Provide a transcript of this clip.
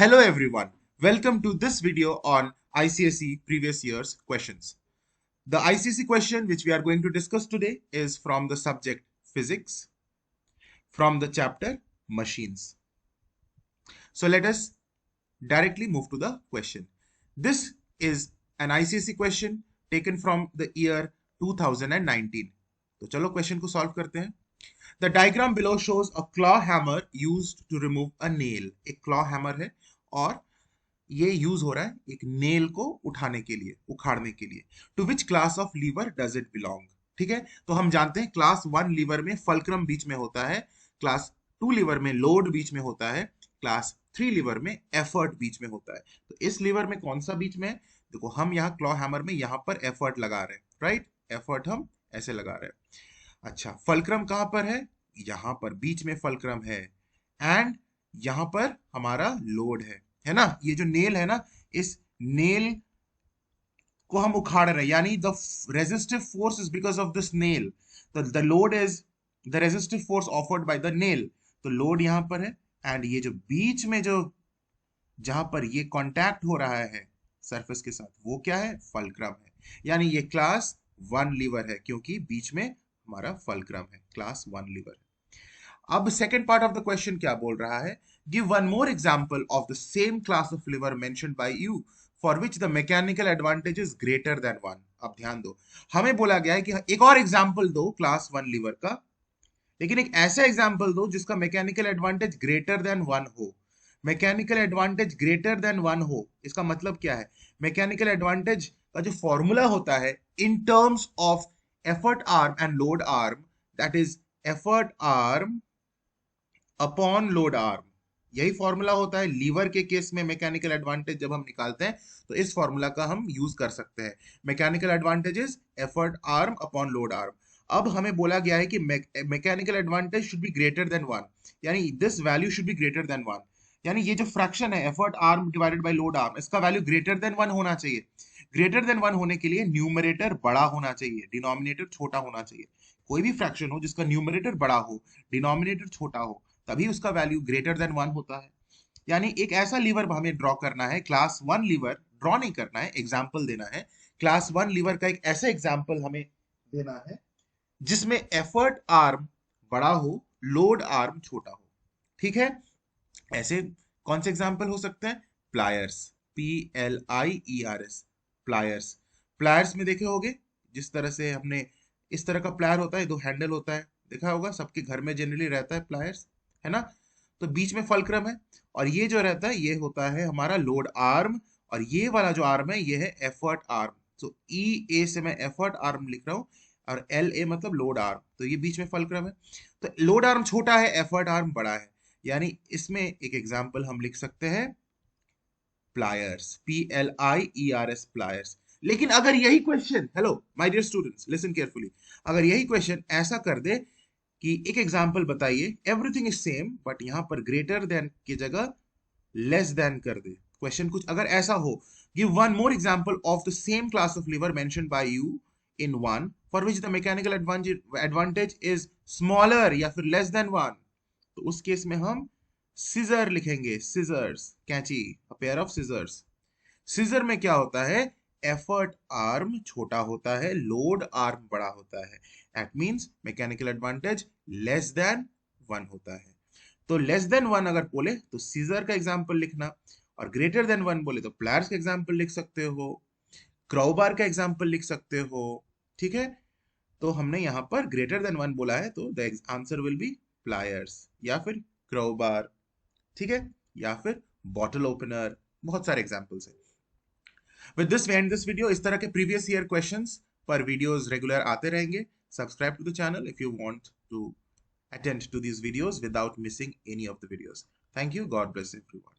Hello everyone, welcome to this video on ICSE previous year's questions. The ICSE question which we are going to discuss today is from the subject physics, from the chapter machines. So let us directly move to the question. This is an ICSE question taken from the year 2019. तो चलो question को solve करते हैं. The diagram below shows a claw hammer used to remove a nail. एक claw hammer है और ये use हो रहा है एक नेल को उठाने के लिए, उखाड़ने के लिए. To which class of lever does it belong? ठीक है, तो हम जानते हैं क्लास 1 लीवर में फलक्रम बीच में होता है, क्लास 2 लीवर में लोड बीच में होता है, क्लास 3 लीवर में एफर्ट बीच में होता है. तो इस लीवर में कौन सा बीच में है? देखो हम यहाँ क्लॉ हैमर में यहाँ पर एफर्ट लगा रहे हैं, राइट? एफर्ट हम ऐसे लगा रहे हैं. अच्छा, फलक्रम कहां पर है? यहां पर बीच में फलक्रम है एंड यहां पर हमारा लोड है ना. ये जो नेल है ना, इस नेल को हम उखाड़ रहे हैं, यानी the resistive force is because of this nail. The load is the resistive force offered by the nail. तो लोड यहां पर है एंड ये जो बीच में जो जहां पर ये कांटेक्ट हो रहा है सरफेस के साथ, वो क्या है? फलक्रम है. यानी ये क्लास 1 लीवर है क्योंकि बीच में हमारा फलक्रम है, क्लास 1 लीवर. अब second part of the question क्या बोल रहा है? Give one more example of the same class of lever mentioned by you for which the mechanical advantage is greater than 1. अब ध्यान दो, हमें बोला गया है कि एक और एग्जांपल दो क्लास 1 लिवर का, लेकिन एक ऐसा एग्जांपल दो जिसका मैकेनिकल एडवांटेज ग्रेटर देन 1 हो. मैकेनिकल एडवांटेज ग्रेटर देन 1 हो, इसका मतलब क्या है? मैकेनिकल एडवांटेज का जो फॉर्मूला होता है in terms of effort arm and load arm, that is effort arm upon load arm. यही फॉर्मूला होता है लीवर के केस में. मैकेनिकल एडवांटेज जब हम निकालते हैं तो इस फॉर्मूला का हम यूज कर सकते हैं. Mechanical advantage is effort arm upon load arm. अब हमें बोला गया है कि mechanical advantage should be greater than 1, यानी this value should be greater than 1. यानी ये जो फ्रैक्शन है effort arm divided by load arm, इसका वैल्यू ग्रेटर देन 1 होना चाहिए. ग्रेटर देन 1 होने के लिए न्यूमरेटर बड़ा होना चाहिए, डिनोमिनेटर छोटा होना चाहिए. कोई भी फ्रैक्शन हो जिसका न्यूमरेटर बड़ा हो, डिनोमिनेटर छोटा हो, तभी उसका वैल्यू ग्रेटर देन 1 होता है. यानी एक ऐसा लीवर हमें ड्रॉ करना है, क्लास 1 लीवर ड्रॉ नहीं करना है, एग्जांपल देना है. क्लास 1 लीवर का एक ऐसा एग्जांपल हमें देना है जिसमें एफर्ट आर्म बड़ा हो, लोड आर्म छोटा हो. ठीक है, ऐसे कौन से एग्जांपल हो सकते हैं? Pliers, PLIERS, pliers. प्लायर्स में देखे होगे जिस तरह से हमने इस तरह का प्लायर होता है, दो हैंडल होता है, देखा होगा सबके घर में जनरली रहता है प्लायर्स, है ना. तो बीच में फलक्रम है और ये जो रहता है ये होता है हमारा लोड आर्म, और ये वाला जो आर्म है ये है एफर्ट आर्म. तो EA से मैं एफर्ट आर्म लिख रहा हूँ और LA मतलब लोड आर्म, तो ये बीच में फलक्रम है. तो लोड आर्म छोटा है, एफर्ट आर्म बड़ा है, यानी इसमें एक एग्जांपल हम लिख सकते हैं प्लायर्स, PLIERS, प्लायर्स. लेकिन अगर यही question, hello my dear students listen carefully, अगर यही क्वेश्चन ऐसा कर दे कि एक एग्जांपल बताइए, एवरीथिंग इज सेम बट यहां पर ग्रेटर देन की जगह लेस देन कर दे, क्वेश्चन कुछ अगर ऐसा हो, give one more example of the same class of lever mentioned by you in one for which the mechanical advantage is smaller या फिर लेस देन 1, तो उस केस में हम सीजर लिखेंगे, सीजर्स, कैंची, a pair of scissors. Scissor में क्या होता है? एफर्ट आर्म छोटा होता है, लोड आर्म बड़ा होता है. That means mechanical advantage less than 1 होता है. तो लेस देन 1 अगर बोले तो सीजर का एग्जांपल लिखना, और ग्रेटर देन 1 बोले तो प्लायर्स का एग्जांपल लिख सकते हो, क्राउबार का एग्जांपल लिख सकते हो. ठीक है, तो हमने यहां पर ग्रेटर देन 1 बोला है तो the answer will be pliers या फिर क्राउबार. ठीक है, या फिर बॉटल ओपनर, बहुत सारे एग्जांपल्स हैं. With this we end this video. इस तरह के प्रीवियस ईयर क्वेश्चंस पर वीडियोस रेगुलर आते रहेंगे. Subscribe to the channel if you want to attend to these videos without missing any of the videos. Thank you. God bless everyone.